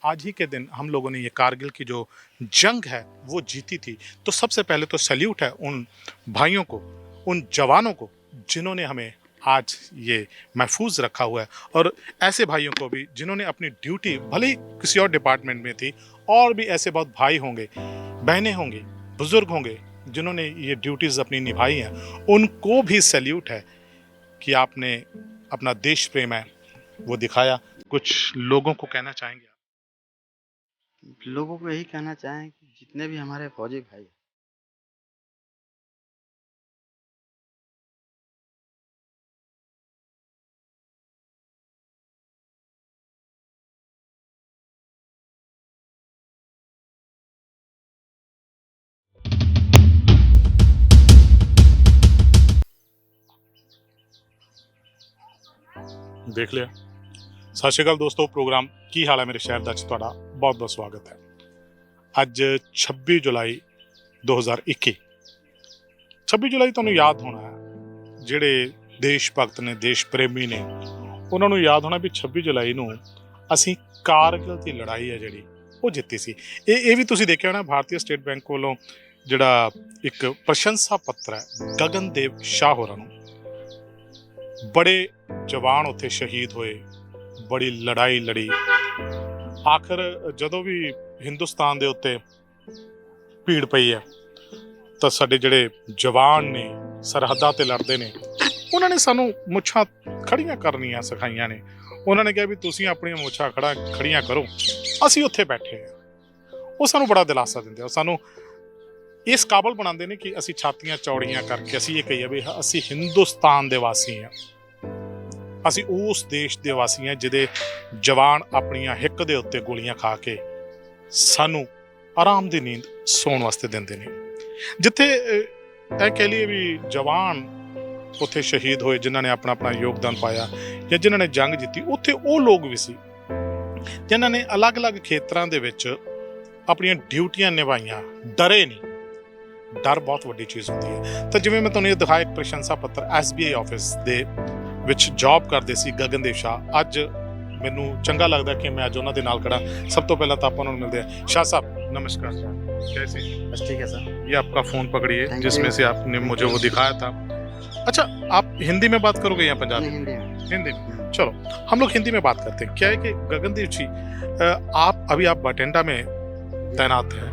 आज ही के दिन हम लोगों ने ये कारगिल की जो जंग है वो जीती थी। तो सबसे पहले तो सैल्यूट है उन भाइयों को, उन जवानों को जिन्होंने हमें आज ये महफूज रखा हुआ है, और ऐसे भाइयों को भी जिन्होंने अपनी ड्यूटी भले ही किसी और डिपार्टमेंट में थी, और भी ऐसे बहुत भाई होंगे, बहनें होंगी, बुजुर्ग होंगे जिन्होंने ये ड्यूटीज अपनी निभाई हैं, उनको भी सैल्यूट है कि आपने अपना देश प्रेम है वो दिखाया। कुछ लोगों को कहना चाहेंगे? लोगों को यही कहना चाहें कि जितने भी हमारे फौजी भाई देख लिया। ਸਤਿ ਸ਼੍ਰੀ ਅਕਾਲ ਦੋਸਤੋ, ਪ੍ਰੋਗਰਾਮ ਕੀ ਹਾਲ ਹੈ ਮੇਰੇ ਸ਼ਹਿਰ ਦਾ ਚ ਤੁਹਾਡਾ ਬਹੁਤ ਬਹੁਤ ਸਵਾਗਤ ਹੈ। ਅੱਜ 26 ਜੁਲਾਈ 2021। 26 ਜੁਲਾਈ ਤੁਹਾਨੂੰ ਯਾਦ ਹੋਣਾ ਹੈ, ਜਿਹੜੇ ਦੇਸ਼ ਭਗਤ ਨੇ, ਦੇਸ਼ ਪ੍ਰੇਮੀ ਨੇ, ਉਹਨਾਂ ਨੂੰ ਯਾਦ ਹੋਣਾ ਵੀ 26 ਜੁਲਾਈ ਨੂੰ ਅਸੀਂ ਕਾਰਗਿਲ ਦੀ ਲੜਾਈ ਹੈ ਜਿਹੜੀ ਉਹ ਜਿੱਤੀ ਸੀ। ਇਹ ਵੀ ਤੁਸੀਂ ਦੇਖਿਆ ਹੋਣਾ, ਭਾਰਤੀ ਸਟੇਟ ਬੈਂਕ ਵੱਲੋਂ ਜਿਹੜਾ ਇੱਕ ਪ੍ਰਸ਼ੰਸਾ ਪੱਤਰ ਹੈ ਗਗਨਦੇਵ ਸ਼ਾਹ ਹੋਰਾਂ ਨੂੰ। ਬੜੇ ਜਵਾਨ ਉੱਥੇ ਸ਼ਹੀਦ ਹੋਏ, ਬੜੀ ਲੜਾਈ ਲੜੀ। ਆਖਰ ਜਦੋਂ ਵੀ ਹਿੰਦੁਸਤਾਨ ਦੇ ਉੱਤੇ ਭੀੜ ਪਈ ਹੈ ਤਾਂ ਸਾਡੇ ਜਿਹੜੇ ਜਵਾਨ ਨੇ, ਸਰਹੱਦਾਂ ਤੇ ਲੜਦੇ ਨੇ, ਉਹਨਾਂ ਨੇ ਸਾਨੂੰ ਮੁੱਛਾਂ ਖੜੀਆਂ ਕਰਨੀਆਂ ਸਿਖਾਈਆਂ ਨੇ। ਉਹਨਾਂ ਨੇ ਕਿਹਾ ਵੀ ਤੁਸੀਂ ਆਪਣੀਆਂ ਮੁੱਛਾਂ ਖੜੀਆਂ ਕਰੋ, ਅਸੀਂ ਉੱਥੇ ਬੈਠੇ ਹਾਂ। ਉਹ ਸਾਨੂੰ ਬੜਾ ਦਿਲਾਸਾ ਦਿੰਦੇ ਆ, ਸਾਨੂੰ ਇਸ ਕਾਬਲ ਬਣਾਉਂਦੇ ਨੇ ਕਿ ਅਸੀਂ ਛਾਤੀਆਂ ਚੌੜੀਆਂ ਕਰਕੇ ਅਸੀਂ ਇਹ ਕਹੀਏ ਵੀ ਅਸੀਂ ਹਿੰਦੁਸਤਾਨ ਦੇ ਵਾਸੀ ਹਾਂ, ਅਸੀਂ ਉਸ ਦੇਸ਼ ਦੇ ਵਾਸੀ ਹਾਂ ਜਿਹਦੇ ਜਵਾਨ ਆਪਣੀਆਂ ਹਿੱਕ ਦੇ ਉੱਤੇ ਗੋਲੀਆਂ ਖਾ ਕੇ ਸਾਨੂੰ ਆਰਾਮ ਦੀ ਨੀਂਦ ਸੌਣ ਵਾਸਤੇ ਦਿੰਦੇ ਨੇ। ਜਿੱਥੇ ਇਹ ਕਹਿ ਲਈਏ ਵੀ ਜਵਾਨ ਉੱਥੇ ਸ਼ਹੀਦ ਹੋਏ ਜਿਨ੍ਹਾਂ ਨੇ ਆਪਣਾ ਯੋਗਦਾਨ ਪਾਇਆ ਜਾਂ ਜਿਨ੍ਹਾਂ ਨੇ ਜੰਗ ਜਿੱਤੀ, ਉੱਥੇ ਉਹ ਲੋਕ ਵੀ ਸੀ ਜਿਨ੍ਹਾਂ ਨੇ ਅਲੱਗ-ਅਲੱਗ ਖੇਤਰਾਂ ਦੇ ਵਿੱਚ ਆਪਣੀਆਂ ਡਿਊਟੀਆਂ ਨਿਭਾਈਆਂ, ਡਰੇ ਨਹੀਂ। ਡਰ ਬਹੁਤ ਵੱਡੀ ਚੀਜ਼ ਹੁੰਦੀ ਹੈ। ਤਾਂ ਜਿਵੇਂ ਮੈਂ ਤੁਹਾਨੂੰ ਇਹ ਦਿਖਾਇਆ ਇੱਕ ਪ੍ਰਸ਼ੰਸਾ ਪੱਤਰ SBI ਆਫਿਸ ਦੇ ਵਿੱਚ ਜੌਬ ਕਰਦੇ ਸੀ ਗਗਨਦੇਵ ਸ਼ਾਹ। ਅੱਜ ਮੈਨੂੰ ਚੰਗਾ ਲੱਗਦਾ ਕਿ ਮੈਂ ਅੱਜ ਉਹਨਾਂ ਦੇ ਨਾਲ ਖੜਾ। ਸਭ ਤੋਂ ਪਹਿਲਾਂ ਤਾਂ ਆਪਾਂ ਉਹਨਾਂ ਨੂੰ मिलते हैं। शाह साहब नमस्कार। कैसे? बस ठीक है सर। ये आपका फोन पकड़िए Thank जिसमें you। से आपने मुझे वो दिखाया था। अच्छा, आप हिंदी में बात करोगे या पंजाबी? हिंदी में। हिंदी में। चलो हम लोग हिंदी में बात करते हैं। क्या है कि गगनदीप जी, आप बठिंडा में तैनात हैं।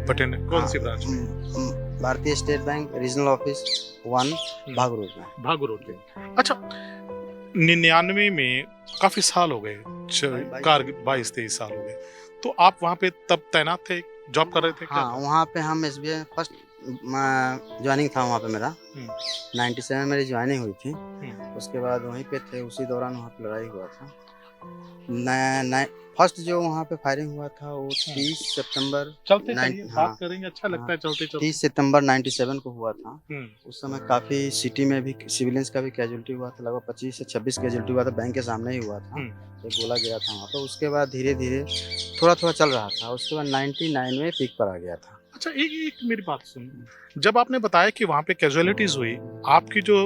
बठिंडा कौन सी ब्रांच में? भारतीय स्टेट बैंक रीजनल ऑफिस 1 भाग रोड में। भागू रोड पे। अच्छा, 99 में काफी साल हो गए, कारगिल 22-23 साल हो गए। तो आप वहाँ पे तब तैनात थे, जॉब कर रहे थे? क्या हाँ, वहाँ पे हम SBI फर्स्ट ज्वाइनिंग था वहाँ पे मेरा। 97 मेरी ज्वाइनिंग हुई थी। उसके बाद वहीं पे थे, उसी दौरान वहाँ पे लड़ाई हुआ था। फर्स्ट जो वहाँ पे फायरिंग हुआ था वो 30 सितंबर चलते हाँ, बात करेंगे, अच्छा लगता है चलते चलते। 30 सितंबर 97 को हुआ था। उस समय हम्म। काफ़ी सिटी में भी सिविलियंस का भी कैजुअल्टी हुआ था, लगभग 25 से 26 कैजुअल्टी हुआ था। बैंक के सामने ही हुआ था, एक गोला गिरा था वहाँ पर। उसके बाद धीरे धीरे थोड़ा थोड़ा चल रहा था। उसके बाद 99 में पीक पर आ गया था। अच्छा, एक मेरी बात सुन। जब आपने बताया कि वहाँ पे कैजुअलिटीज हुई, आपकी जो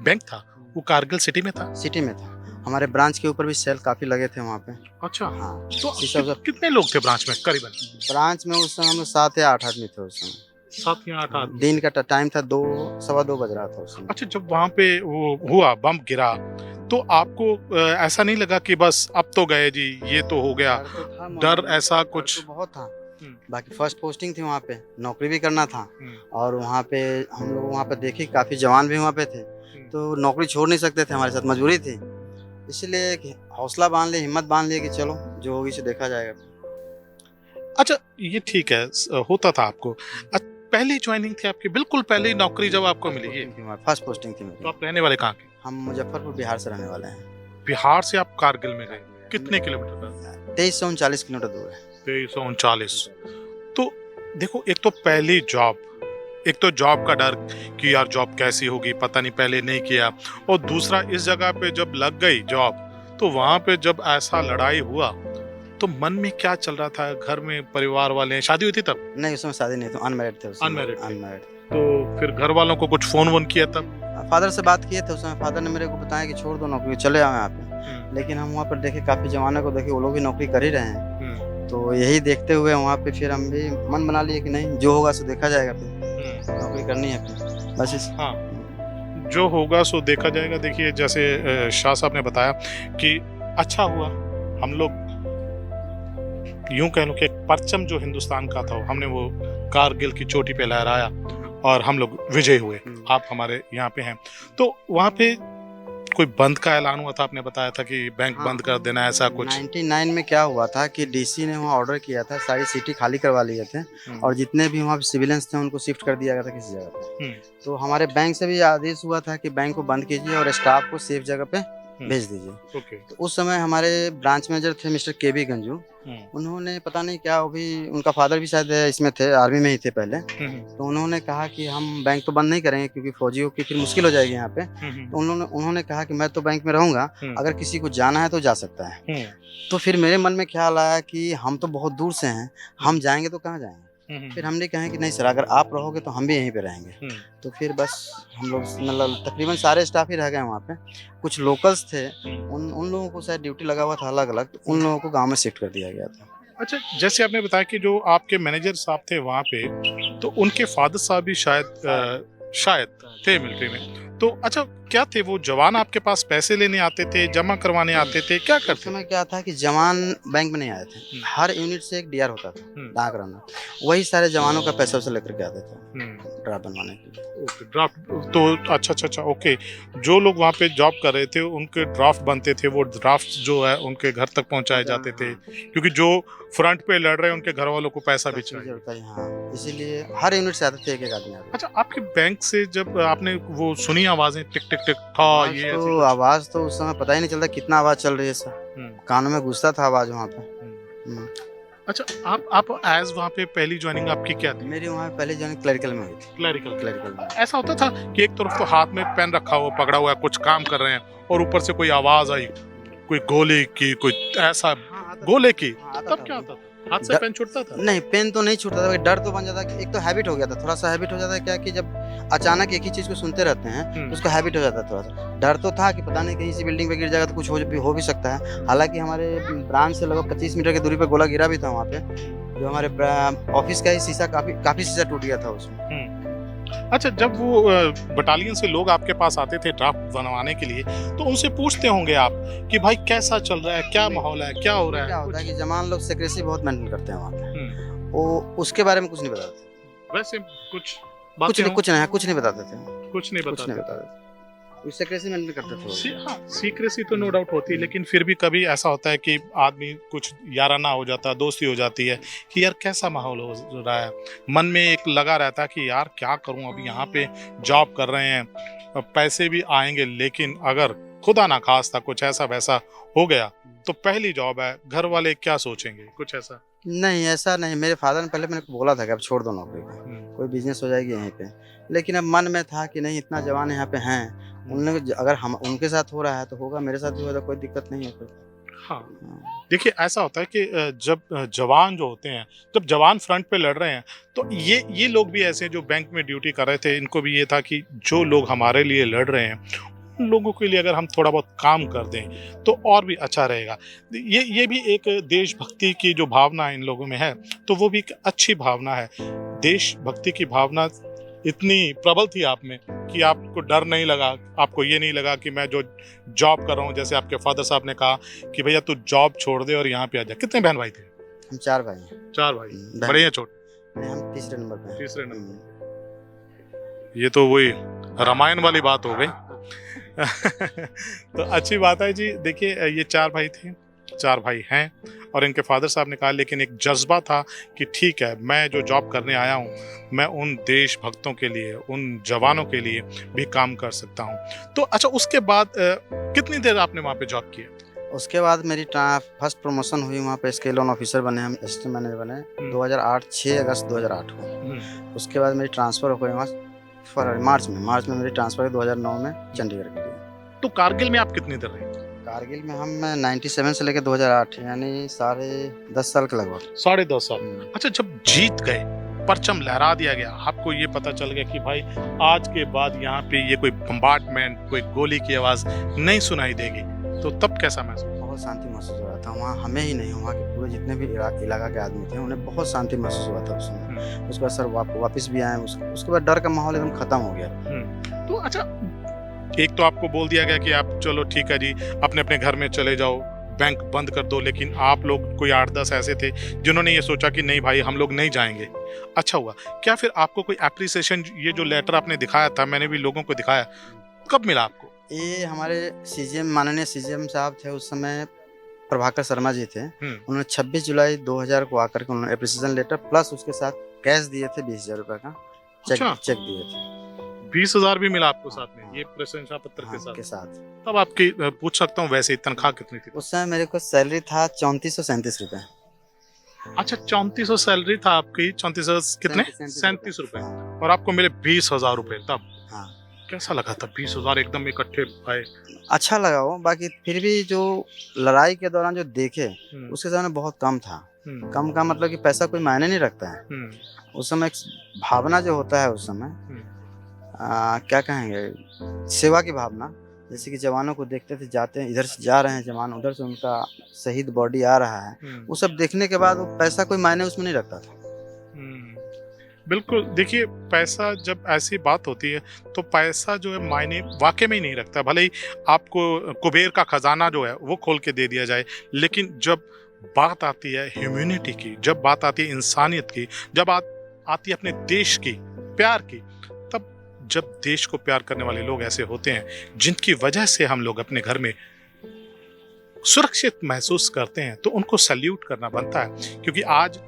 बैंक था वो कारगिल सिटी में था? सिटी में था। हमारे ब्रांच के ऊपर भी सेल काफ़ी लगे थे वहाँ पे। अच्छा, हाँ। तो इसी सब कितने लोग थे ब्रांच में करीबन? ब्रांच में उस समय हम लोग 7 या 8 आदमी थे उस समय। 7 या 8 आदमी। दिन का टाइम था, 2 सवा 2 बज रहा था उस समय। अच्छा, जब वहाँ पे वो हुआ, बम गिरा, तो आपको ऐसा नहीं लगा कि बस अब तो गए जी, ये तो हो गया? डर तो था, डर ऐसा डर कुछ? तो बहुत था। बाकी फर्स्ट पोस्टिंग थी वहाँ पे, नौकरी भी करना था। और वहाँ पे हम लोग वहाँ पे देखे काफ़ी जवान भी वहाँ पे थे, तो नौकरी छोड़ नहीं सकते थे, हमारे साथ मजबूरी थी। इसलिए हौसला बांध लिए, हिम्मत बांध लिए कि चलो जो होगी से देखा जाएगा। अच्छा, ये ठीक है, होता था आपको। पहली ज्वाइनिंग थी आपकी, बिल्कुल पहली नौकरी जब आपको मिली? ये फर्स्ट पोस्टिंग थी मेरी। तो आप रहने वाले कहाँ के? हम मुजफ्फरपुर बिहार से रहने वाले हैं। बिहार से आप कारगिल में गए, कितने किलोमीटर का? 2339 किलोमीटर दूर है। 2339। तो देखो, एक तो पहली जॉब, एक तो जॉब का डर कि यार जॉब कैसी होगी, पता नहीं, पहले नहीं किया। और दूसरा, इस जगह पे जब लग गई जॉब तो वहाँ पे जब ऐसा लड़ाई हुआ तो मन में क्या चल रहा था? घर में परिवार वाले, शादी हुई थी तब? नहीं, उस समय शादी नहीं थी, अनमैरिड थे। अनमैरिड? अनमैरिड। तो फिर घर वालों को कुछ फोन वोन किया तब? फादर से बात किए थे उस समय। फादर ने मेरे को बताया कि छोड़ दो नौकरी, चले आओ यहाँ पे। लेकिन हम वहाँ पर देखे काफ़ी जवानों को देखे, वो लोग भी नौकरी कर ही रहे हैं। तो यही देखते हुए वहाँ पे फिर हम भी मन बना लिए कि नहीं, जो होगा सो देखा जाएगा, फिर नौकरी करनी है फिर बस हाँ, जो होगा सो देखा जाएगा। देखिए जैसे शाह साहब ने बताया कि अच्छा हुआ हम लोग यूं कह लो कि एक परचम जो हिंदुस्तान का था हमने वो कारगिल की चोटी पे लहराया और हम लोग विजय हुए। आप हमारे यहाँ पे हैं, तो वहाँ पे कोई बंद का ऐलान हुआ था, आपने बताया था कि बैंक हाँ, बंद कर देना, ऐसा कुछ? 99 में क्या हुआ था कि डीसी ने वहाँ ऑर्डर किया था, सारी सिटी खाली करवा लिए थे और जितने भी वहाँ सिविलियंस थे उनको शिफ्ट कर दिया गया था किसी जगह पे। तो हमारे बैंक से भी आदेश हुआ था कि बैंक को बंद कीजिए और स्टाफ को सेफ जगह पे भेज दीजिए। ओके। तो उस समय हमारे ब्रांच मैनेजर थे मिस्टर केबी गंजू, उन्होंने पता नहीं क्या, वो भी उनका फादर भी शायद इसमें थे, आर्मी में ही थे पहले। तो उन्होंने कहा कि हम बैंक तो बंद नहीं करेंगे क्योंकि फौजियों की फिर मुश्किल हो जाएगी यहाँ पे। तो उन्होंने कहा कि मैं तो बैंक में रहूंगा, अगर किसी को जाना है तो जा सकता है। तो फिर मेरे मन में ख्याल आया कि हम तो बहुत दूर से हैं, हम जाएंगे तो कहाँ जाएंगे। फिर हमने कहा कि नहीं सर, अगर आप रहोगे तो हम भी यहीं पे रहेंगे। तो फिर बस हम लोग मतलब तकरीबन सारे स्टाफ ही रह गए वहाँ पे। कुछ लोकल्स थे, उन लोगों को शायद ड्यूटी लगा हुआ था अलग अलग, तो उन लोगों को गांव में शिफ्ट कर दिया गया था। अच्छा, जैसे आपने बताया कि जो आपके मैनेजर साहब थे वहाँ पे, तो उनके फादर साहब भी शायद थे मिलिट्री में। तो अच्छा, क्या थे वो जवान आपके पास पैसे लेने आते थे, जमा करवाने आते थे, क्या करते? उस समय क्या था कि जवान बैंक में नहीं आए थे, हर यूनिट से एक डीआर होता था, डाक रनर, वही सारे जवानों का पैसा उसे लेकर के आते थे ड्राफ्ट बनवाने के लिए। ओके, ड्राफ्ट तो अच्छा, ओके। जो लोग वहाँ पे जॉब कर रहे थे उनके ड्राफ्ट बनते थे, वो ड्राफ्ट जो है उनके घर तक पहुँचाए जाते थे, क्योंकि जो फ्रंट पे लड़ रहे हैं उनके घर वालों को पैसा भी चाहिए। हाँ, इसीलिए हर यूनिट से आते थे एक आदमी। अच्छा, आपके बैंक से जब आपने वो सुनी आवाजें टिक टिक टिक था, ये तो आवाज तो उस समय पता ही नहीं चलता कितना आवाज चल रही है सर, कानों में घुसता था आवाज वहाँ पे। अच्छा, आप एज वहाँ पे पहली ज्वाइनिंग आपकी क्या थी? मेरी वहाँ पहली ज्वाइनिंग क्लरिकल में हुई थी। क्लरिकल में ऐसा होता था कि एक तरफ तो हाथ में पेन रखा हुआ, पकड़ा हुआ है, कुछ काम कर रहे हैं, और ऊपर से कोई आवाज आई, कोई गोले की, कोई ऐसा गोले की, तब क्या होता था? हाथ से पेन छूटता था? नहीं, पेन तो नहीं छूटता था, डर तो बन जाता। एक तो हैबिट हो गया था, थोड़ा सा हैबिट हो जाता है क्या कि जब अचानक एक ही चीज को सुनते रहते हैं तो उसका हैबिट हो जाता है। थोड़ा सा डर तो था कि पता नहीं कहीं से बिल्डिंग पे गिर जाएगा तो कुछ हो भी सकता है। हालांकि हमारे ब्रांच से लगभग 25 मीटर की दूरी पे गोला गिरा भी था वहाँ पे, जो हमारे ऑफिस का ही शीशा, काफी शीशा टूट गया था उसमें। अच्छा, जब वो बटालियन से लोग आपके पास आते थे ड्राफ्ट बनवाने के लिए, तो उनसे पूछते होंगे आप कि भाई कैसा चल रहा है, क्या माहौल है, क्या हो रहा है? क्या होता है कि जवान लोग सेक्रेसी बहुत मेंटेन करते हैं वहाँ पे, वो उसके बारे में कुछ नहीं बताते। वैसे कुछ नहीं बताते थे, कुछ नहीं बताते। सीक्रेसी मेंटेन करते थे। हाँ, सीक्रेसी तो नो डाउट होती है, लेकिन फिर भी कभी ऐसा होता है कि आदमी कुछ याराना हो जाता है, दोस्ती हो जाती है कि यार कैसा माहौल हो रहा है, मन में एक लगा रहता है कि यार क्या करूं, अभी यहाँ पे जॉब कर रहे हैं, पैसे भी आएंगे, लेकिन अगर खुदा ना खास्ता कुछ ऐसा वैसा हो गया तो पहली जॉब है, घर वाले क्या सोचेंगे, कुछ ऐसा? नहीं, ऐसा नहीं। मेरे फादर ने पहले मेरे को बोला था कि अब छोड़ दो नौकरी को, कोई बिजनेस हो जाएगी यहीं पे, लेकिन अब मन में था कि नहीं, इतना जवान यहाँ पे हैं, उन अगर हम उनके साथ हो रहा है तो होगा, मेरे साथ भी होगा, कोई दिक्कत नहीं है फिर। हाँ, देखिए ऐसा होता है कि जब जवान जो होते हैं, जब जवान फ्रंट पे लड़ रहे हैं, तो ये लोग भी ऐसे जो बैंक में ड्यूटी कर रहे थे, इनको भी ये था कि जो लोग हमारे लिए लड़ रहे हैं उन लोगों के लिए अगर हम थोड़ा बहुत काम कर दें तो और भी अच्छा रहेगा। ये भी एक देशभक्ति की जो भावना इन लोगों में है, तो वो भी एक अच्छी भावना है। देशभक्ति की भावना इतनी प्रबल थी आप में कि आपको डर नहीं लगा, आपको ये नहीं लगा कि मैं जो जॉब कर रहा हूँ, जैसे आपके फादर साहब ने कहा कि भैया तू जॉब छोड़ दे और यहाँ पे आ जा। कितने बहन भाई थे? हम 4 भाई हैं। 4 भाई, बड़े या छोटे? हम तीसरे नंबर पे। तीसरे नंबर। ये तो वही रामायण वाली बात हो गई। तो अच्छी बात है जी। देखिए ये 4 भाई थे, 4 भाई हैं, और इनके फादर साहब ने कहा, लेकिन एक जज्बा था कि ठीक है, मैं जो जॉब करने आया हूँ, मैं उन देशभक्तों के लिए, उन जवानों के लिए भी काम कर सकता हूँ। तो अच्छा, उसके बाद कितनी देर आपने वहाँ पे जॉब की? उसके बाद मेरी फर्स्ट प्रमोशन हुई, वहाँ पे स्केल 1 ऑफिसर बने, हम असिस्टेंट मैनेजर बने 2008, 6 अगस्त 2008 को। उसके बाद मेरी ट्रांसफ़र हो गई वहाँ मार्च में मेरी ट्रांसफ़र 2009 में चंडीगढ़ के लिए। तो कारगिल में आप कितनी देर रहे? कारगिल में हम 97 से लेकर 2008, यानी 10.5 साल के लगभग। 10.5 साल। अच्छा, जब जीत गए, परचम लहरा दिया गया, आपको ये पता चल गया कि भाई आज के बाद यहाँ पे ये कोई बम्बार्डमेंट, कोई गोली की आवाज़ नहीं सुनाई देगी, तो तब कैसा महसूस? बहुत बहुत शांति महसूस हो रहा था। वहाँ हमें ही नहीं, वहाँ के पूरे जितने भी इलाका के आदमी थे, उन्हें बहुत शांति महसूस हुआ था उस समय। उसके बाद सर वापस भी आए, उसके बाद डर का माहौल एकदम खत्म हो गया। तो अच्छा, एक तो आपको बोल दिया गया कि आप चलो ठीक है जी, अपने अपने घर में चले जाओ, बैंक बंद कर दो, लेकिन आप लोग कोई 8-10 ऐसे थे जिन्होंने ये सोचा कि नहीं भाई हम लोग नहीं जाएंगे। अच्छा हुआ। क्या फिर आपको कोई एप्रिसिएशन, ये जो लेटर आपने दिखाया था, मैंने भी लोगों को दिखाया, कब मिला आपको? ये हमारे सीजीएम, माननीय सीजीएम साहब थे उस समय, प्रभाकर शर्मा जी थे। उन्होंने 26 जुलाई 2000 को आकर के उन्होंने एप्रिसिएशन लेटर प्लस उसके साथ कैश दिए थे 20,000 रुपए का चेक दिए थे। 20,000 भी मिला आपको साथ में, ये प्रशंसा पत्र के साथ? तब आपकी पूछ सकता हूँ वैसे तनख्वाह कितनी थी उस समय? मेरे को सैलरी था 3437 रुपए। अच्छा, 3400 सैलरी था आपकी? 3400 कितने? 37 रुपए। और आपको मिले 20,000 रुपए तब? हाँ। कैसा लगा था 20,000 एकदम इकट्ठे आए? अच्छा लगा वो, बाकी फिर भी जो लड़ाई के दौरान जो देखे उसके समय बहुत कम था। कम का मतलब कि पैसा कोई मायने नहीं रखता है उस समय। एक भावना जो होता है उस समय, क्या कहेंगे, सेवा की भावना। जैसे कि जवानों को देखते थे, जाते हैं, इधर से जा रहे हैं जवान, उधर से उनका शहीद बॉडी आ रहा है, वो सब देखने के बाद वो पैसा कोई मायने उसमें नहीं रखता था। बिल्कुल। देखिए, पैसा जब ऐसी बात होती है तो पैसा जो है मायने वाकई में ही नहीं रखता। भले ही आपको कुबेर का खजाना जो है वो खोल के दे दिया जाए, लेकिन जब बात आती है ह्यूमैनिटी की, जब बात आती है इंसानियत की, जब आती है अपने देश की, प्यार की, तब जब देश को प्यार करने वाले लोग ऐसे होते हैं जिनकी वजह से हम लोग अपने घर में सुरक्षित महसूस करते हैं, तो उनको सैल्यूट करना बनता है। क्योंकि आज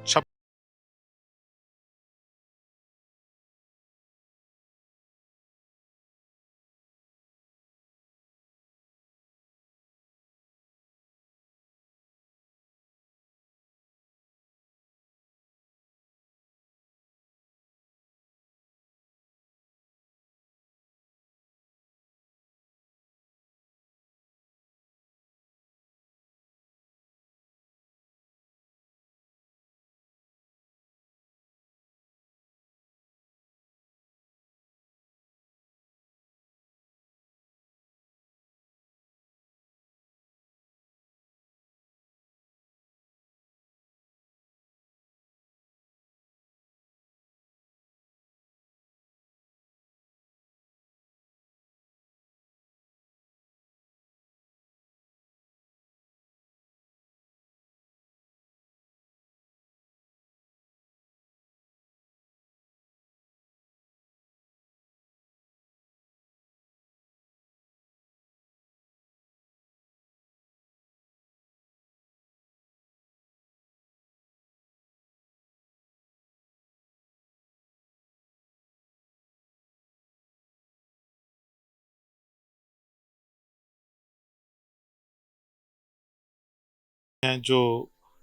हैं जो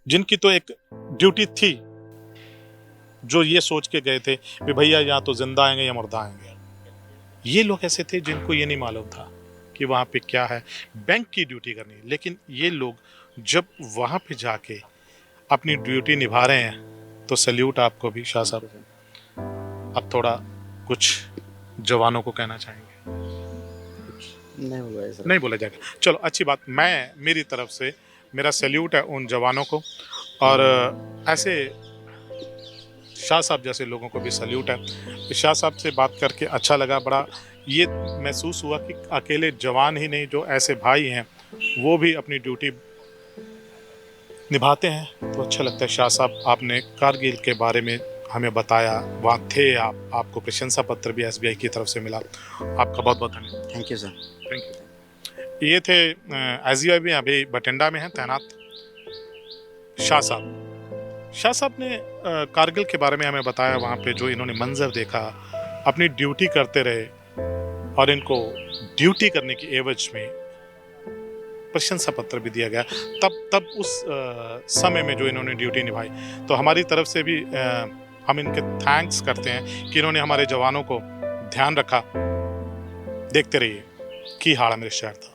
जिनकी तो एक ड्यूटी थी, जो ये सोच के गए थे कि भैया या तो जिंदा आएंगे या मुर्दा आएंगे। ये लोग ऐसे थे जिनको ये नहीं मालूम था कि वहाँ पे क्या है, बैंक की ड्यूटी करनी है। लेकिन ये लोग जब वहाँ पे जाके अपनी ड्यूटी निभा रहे हैं तो सैल्यूट आपको भी शाह साहब। अब थोड़ा कुछ जवानों को कहना चाहेंगे? नहीं बोला जाएगा। चलो अच्छी बात। मेरी तरफ से मेरा सैल्यूट है उन जवानों को, और ऐसे शाह साहब जैसे लोगों को भी सैल्यूट है। शाह साहब से बात करके अच्छा लगा। बड़ा ये महसूस हुआ कि अकेले जवान ही नहीं, जो ऐसे भाई हैं वो भी अपनी ड्यूटी निभाते हैं, तो अच्छा लगता है। शाह साहब, आपने कारगिल के बारे में हमें बताया, वहाँ थे आप, आपको प्रशंसा पत्र भी एसबीआई की तरफ से मिला। आपका बहुत बहुत धन्यवाद। Thank you sir. Thank you. ये थे एसबीआई में अभी बठिंडा में हैं तैनात शाह साहब। शाह साहब ने कारगिल के बारे में हमें बताया, वहाँ पे जो इन्होंने मंजर देखा, अपनी ड्यूटी करते रहे, और इनको ड्यूटी करने की एवज में प्रशंसा पत्र भी दिया गया। तब उस समय में जो इन्होंने ड्यूटी निभाई, तो हमारी तरफ से भी हम इनके थैंक्स करते हैं कि इन्होंने हमारे जवानों को ध्यान रखा। देखते रहिए की हाल मेरे शहर था।